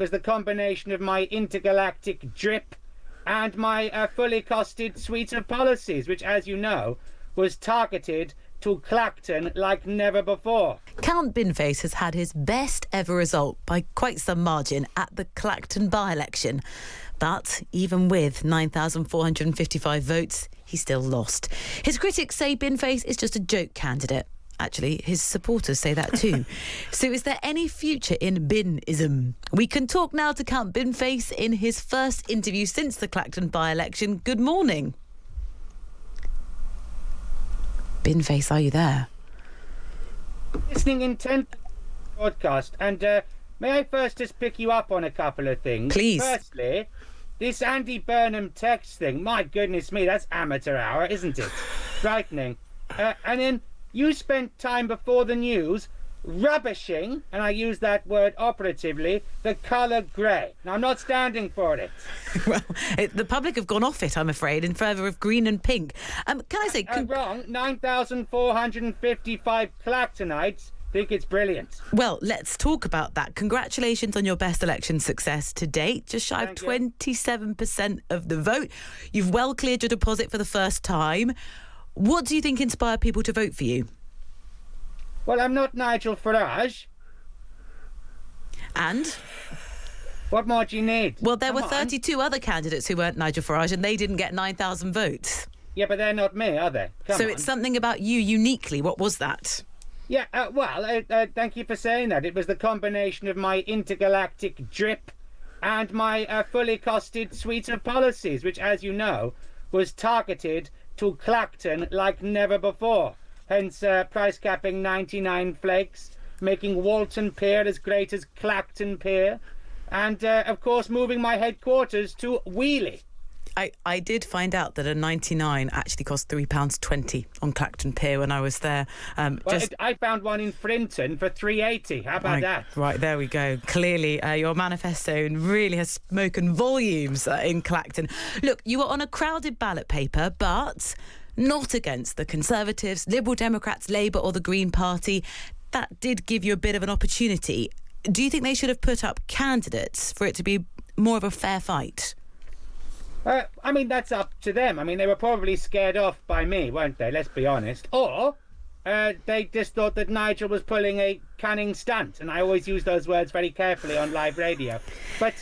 was the combination of my intergalactic drip and my fully costed suite of policies, which, as you know, was targeted to Clacton like never before. Count Binface has had his best ever result by quite some margin at the Clacton by-election. But even with 9,455 votes, he still lost. His critics say Binface is just a joke candidate. Actually, his supporters say that too. So is there any future in binism? We can talk now to Count Binface in his first interview since the Clacton by-election. Good morning. Binface, are you there? Listening intently to the broadcast, and may I first just pick you up on a couple of things? Please. Firstly, this Andy Burnham text thing, my goodness me, that's amateur hour, isn't it? Frightening. And then you spent time before the news rubbishing, and I use that word operatively, the colour grey. Now, I'm not standing for it. Well, the public have gone off it, I'm afraid, in favour of green and pink. Can I say... wrong. 9,455 Clactonites think it's brilliant. Well, let's talk about that. Congratulations on your best election success to date. Just shy of 27% of the vote. You've well cleared your deposit for the first time. What do you think inspired people to vote for you? Well, I'm not Nigel Farage. And? What more do you need? Well, there were 32 other candidates who weren't Nigel Farage, and they didn't get 9,000 votes. Yeah, but they're not me, are they? So it's something about you uniquely. What was that? Yeah, thank you for saying that. It was the combination of my intergalactic drip and my fully costed suite of policies, which, as you know, was targeted to Clacton like never before. Hence, price capping 99 flakes, making Walton Pier as great as Clacton Pier, and, of course, moving my headquarters to Wheelie. I did find out that a 99 actually cost £3.20 on Clacton Pier when I was there. I found one in Frinton for £3.80. How about that? Right, there we go. Clearly, your manifesto really has spoken volumes in Clacton. Look, you were on a crowded ballot paper, but not against the Conservatives, Liberal Democrats, Labour or the Green Party. That did give you a bit of an opportunity. Do you think they should have put up candidates for it to be more of a fair fight? I mean, that's up to them. I mean, they were probably scared off by me, weren't they? Let's be honest. Or they just thought that Nigel was pulling a cunning stunt. And I always use those words very carefully on live radio. But,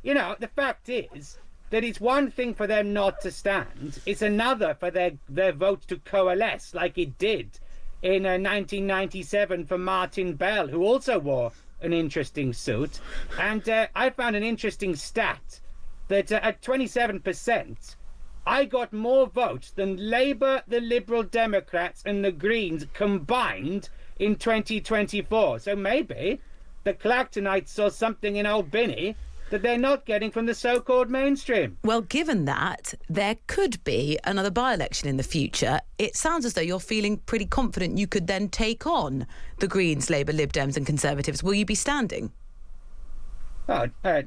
you know, the fact is that it's one thing for them not to stand. It's another for their vote to coalesce like it did in 1997 for Martin Bell, who also wore an interesting suit. And I found an interesting stat that at 27%, I got more votes than Labour, the Liberal Democrats and the Greens combined in 2024. So maybe the Clactonites saw something in old Binny that they're not getting from the so-called mainstream. Well, given that, there could be another by-election in the future. It sounds as though you're feeling pretty confident you could then take on the Greens, Labour, Lib Dems and Conservatives. Will you be standing? Oh, I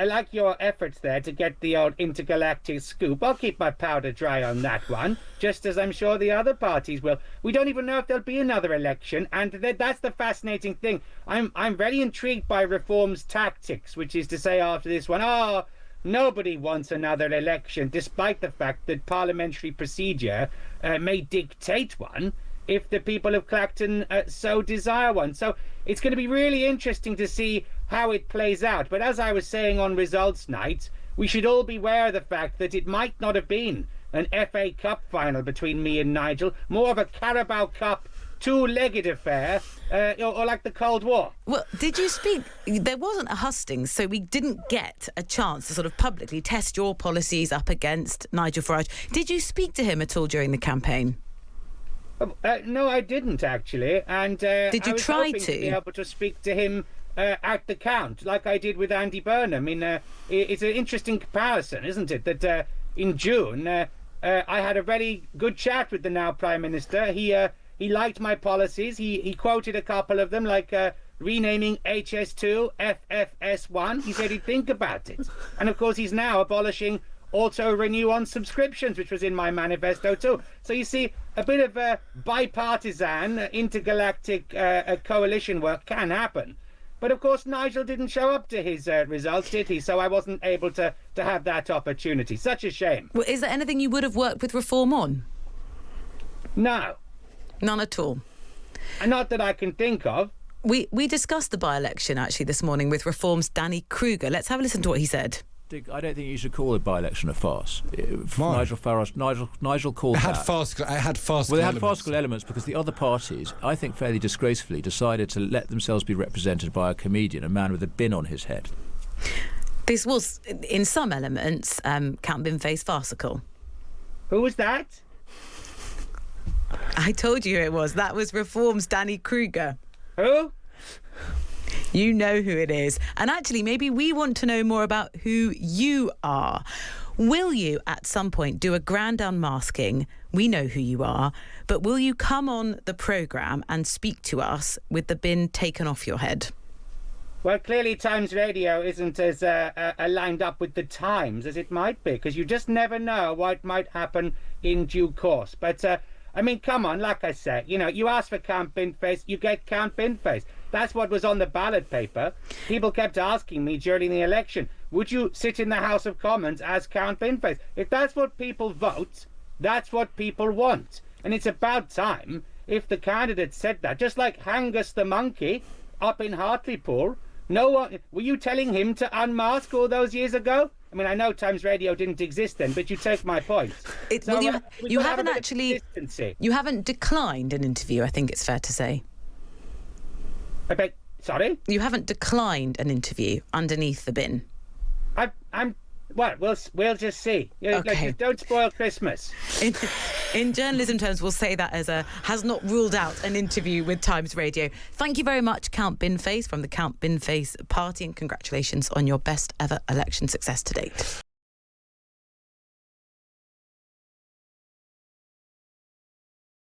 like your efforts there to get the old intergalactic scoop. I'll keep my powder dry on that one, just as I'm sure the other parties will. We don't even know if there'll be another election, and that's the fascinating thing. I'm very intrigued by Reform's tactics, which is to say after this one, nobody wants another election, despite the fact that parliamentary procedure may dictate one if the people of Clacton so desire one. So it's going to be really interesting to see how it plays out. But as I was saying on results night, we should all beware of the fact that it might not have been an FA Cup final between me and Nigel, more of a Carabao Cup two-legged affair, or like the Cold War. Well, did you speak? There wasn't a hustings, so we didn't get a chance to sort of publicly test your policies up against Nigel Farage. Did you speak to him at all during the campaign? No, I didn't actually. And did you try to be able to speak to him at the Count, like I did with Andy Burnham? I mean, it's an interesting comparison, isn't it? That in June, I had a very good chat with the now Prime Minister. He liked my policies. He quoted a couple of them, like renaming HS2 FFS1. He said he'd think about it. And of course, he's now abolishing auto-renew on subscriptions, which was in my manifesto too. So you see, a bit of bipartisan intergalactic coalition work can happen. But of course, Nigel didn't show up to his results, did he? So I wasn't able to have that opportunity. Such a shame. Well, is there anything you would have worked with Reform on? No. None at all. And not that I can think of. We discussed the by-election, actually, this morning with Reform's Danny Kruger. Let's have a listen to what he said. Stig, I don't think you should call the by-election a farce. Why? Nigel Farage, Nigel called It had that. farcical Well, they had elements. farcical elements because the other parties, I think fairly disgracefully, decided to let themselves be represented by a comedian, a man with a bin on his head. This was, in some elements, Count Binface farcical. Who was that? I told you it was. That was Reform's Danny Kruger. Who? You know who it is. And actually, maybe we want to know more about who you are. Will you, at some point, do a grand unmasking? We know who you are. But will you come on the programme and speak to us with the bin taken off your head? Well, clearly Times Radio isn't as lined up with the times as it might be, because you just never know what might happen in due course. But, I mean, come on, like I said, you know, you ask for Count Binface, you get Count Binface. That's what was on the ballot paper. People kept asking me during the election, would you sit in the House of Commons as Count Binface? If that's what people vote, that's what people want. And it's about time if the candidate said that. Just like Hangus the monkey up in Hartlepool. No one, were you telling him to unmask all those years ago? I mean, I know Times Radio didn't exist then, but you take my point. Well, you we've got to have haven't a bit of actually... consistency. You haven't declined an interview, I think it's fair to say. I beg, sorry? You haven't declined an interview underneath the bin. I'm. Well, we'll just see. Okay. Like, don't spoil Christmas. In journalism terms, we'll say that as has not ruled out an interview with Times Radio. Thank you very much, Count Binface from the Count Binface Party, and congratulations on your best ever election success to date.